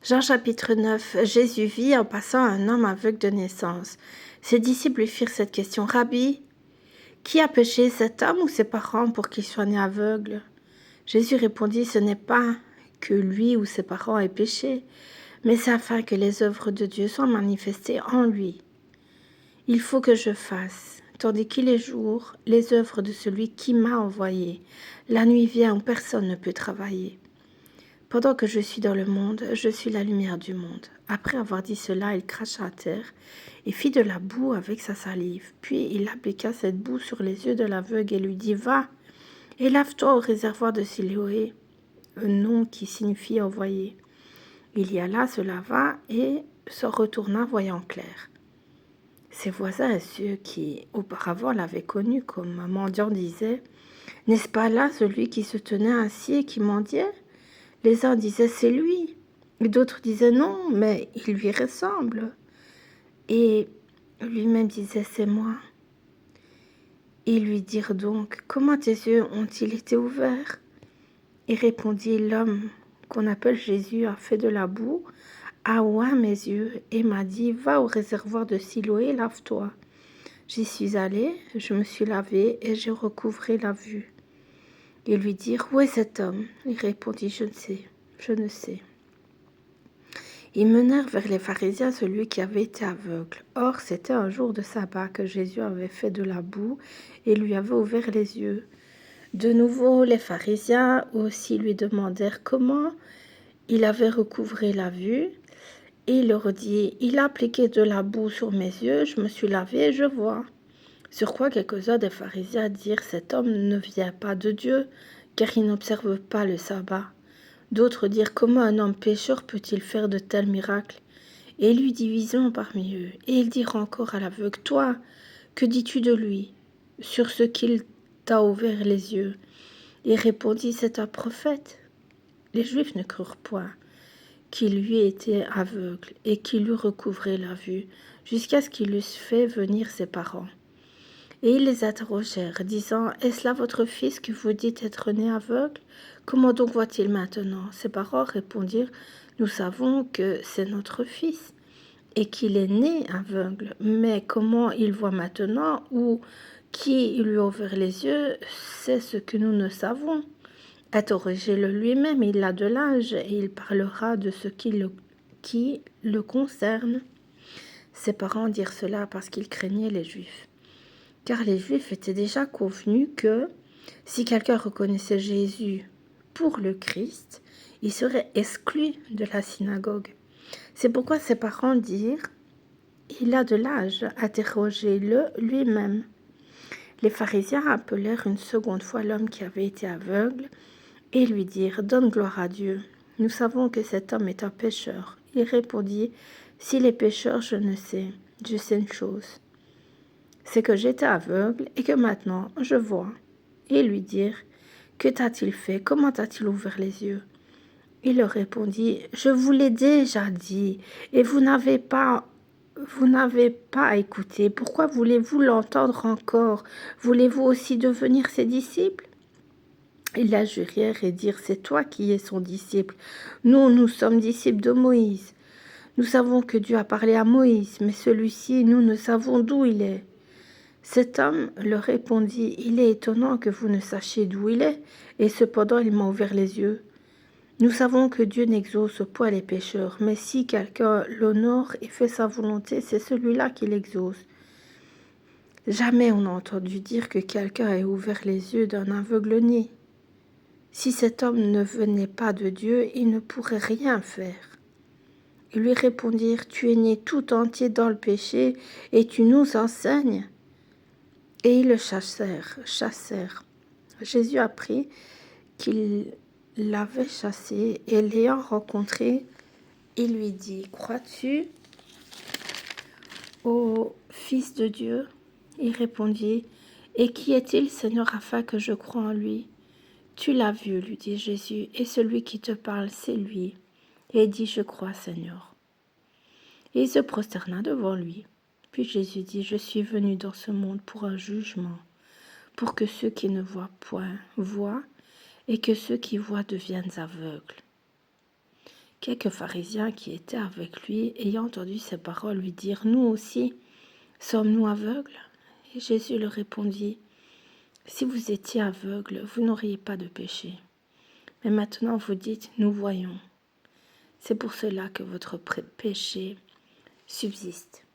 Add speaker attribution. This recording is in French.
Speaker 1: Jean chapitre 9. Jésus vit en passant un homme aveugle de naissance. Ses disciples lui firent cette question. Rabbi, qui a péché, cet homme ou ses parents pour qu'il soit né aveugle? Jésus répondit, ce n'est pas que lui ou ses parents aient péché, mais c'est afin que les œuvres de Dieu soient manifestées en lui. Il faut que je fasse, tandis qu'il est jour, les œuvres de celui qui m'a envoyé. La nuit vient où personne ne peut travailler. Pendant que je suis dans le monde, je suis la lumière du monde. Après avoir dit cela, il cracha à terre et fit de la boue avec sa salive. Puis il appliqua cette boue sur les yeux de l'aveugle et lui dit « Va et lave-toi au réservoir de Siloé », un nom qui signifie envoyé. Il y alla, se lava et se retourna voyant clair. Ses voisins et ceux qui auparavant l'avaient connu comme un mendiant disaient « N'est-ce pas là celui qui se tenait assis et qui mendiait ?» Les uns disaient « c'est lui », et d'autres disaient « non, mais il lui ressemble ». Et lui-même disait « c'est moi ». Ils lui dirent donc « comment tes yeux ont-ils été ouverts ?» Il répondit « l'homme qu'on appelle Jésus a fait de la boue, a oint mes yeux et m'a dit « va au réservoir de Siloé, lave-toi ». J'y suis allé, je me suis lavé et j'ai recouvré la vue. Ils lui dirent « où est cet homme ?» Il répondit « je ne sais ». Ils menèrent vers les pharisiens celui qui avait été aveugle. Or, c'était un jour de sabbat que Jésus avait fait de la boue et lui avait ouvert les yeux. De nouveau, les pharisiens aussi lui demandèrent comment il avait recouvré la vue. Et il leur dit, il a appliqué de la boue sur mes yeux, je me suis lavé et je vois. Sur quoi quelques-uns des pharisiens dirent, cet homme ne vient pas de Dieu, car il n'observe pas le sabbat. D'autres dirent, comment un homme pécheur peut-il faire de tels miracles? Et il y eut division parmi eux. Et ils dirent encore à l'aveugle, toi, que dis-tu de lui, sur ce qu'il t'a ouvert les yeux? Il répondit, c'est un prophète. Les Juifs ne crurent point qu'il lui était aveugle et qu'il eût recouvré la vue, jusqu'à ce qu'il eusse fait venir ses parents. Et ils les interrogèrent, disant, est-ce là votre fils que vous dites être né aveugle? Comment donc voit-il maintenant? Ses parents répondirent, nous savons que c'est notre fils et qu'il est né aveugle, mais comment il voit maintenant ou qui lui a ouvert les yeux, c'est ce que nous ne savons. Interrogez-le lui-même, il a de l'âge et il parlera de ce qui le concerne. Ses parents dirent cela parce qu'ils craignaient les Juifs. Car les Juifs étaient déjà convenus que si quelqu'un reconnaissait Jésus pour le Christ, il serait exclu de la synagogue. C'est pourquoi ses parents dirent « Il a de l'âge, interrogez-le lui-même ». Les pharisiens appelèrent une seconde fois l'homme qui avait été aveugle et lui dirent « Donne gloire à Dieu, nous savons que cet homme est un pécheur ». Il répondit « S'il est pécheur, je ne sais, je sais une chose. C'est que j'étais aveugle et que maintenant je vois. » Et lui dirent, que t'a-t-il fait? Comment t'a-t-il ouvert les yeux? Il leur répondit, je vous l'ai déjà dit, et vous n'avez pas écouté. Pourquoi voulez-vous l'entendre encore? Voulez-vous aussi devenir ses disciples? Ils la jurèrent et dirent, c'est toi qui es son disciple. Nous sommes disciples de Moïse. Nous savons que Dieu a parlé à Moïse, mais celui-ci, nous ne savons d'où il est. Cet homme leur répondit, il est étonnant que vous ne sachiez d'où il est, et cependant il m'a ouvert les yeux. Nous savons que Dieu n'exauce point les pécheurs, mais si quelqu'un l'honore et fait sa volonté, c'est celui-là qui l'exauce. Jamais on n'a entendu dire que quelqu'un ait ouvert les yeux d'un aveugle-né. Si cet homme ne venait pas de Dieu, il ne pourrait rien faire. Ils lui répondirent, tu es né tout entier dans le péché, et tu nous enseignes. Et ils le chassèrent. Jésus apprit qu'il l'avait chassé et l'ayant rencontré, il lui dit, crois-tu au Fils de Dieu? Il répondit, et qui est-il, Seigneur, afin que je croie en lui? Tu l'as vu, lui dit Jésus, et celui qui te parle, c'est lui. Et il dit, je crois, Seigneur. Et il se prosterna devant lui. Puis Jésus dit, je suis venu dans ce monde pour un jugement, pour que ceux qui ne voient point voient, et que ceux qui voient deviennent aveugles. Quelques pharisiens qui étaient avec lui, ayant entendu ces paroles, lui dirent, nous aussi, sommes-nous aveugles? Et Jésus leur répondit, si vous étiez aveugles, vous n'auriez pas de péché. Mais maintenant vous dites, nous voyons. C'est pour cela que votre péché subsiste.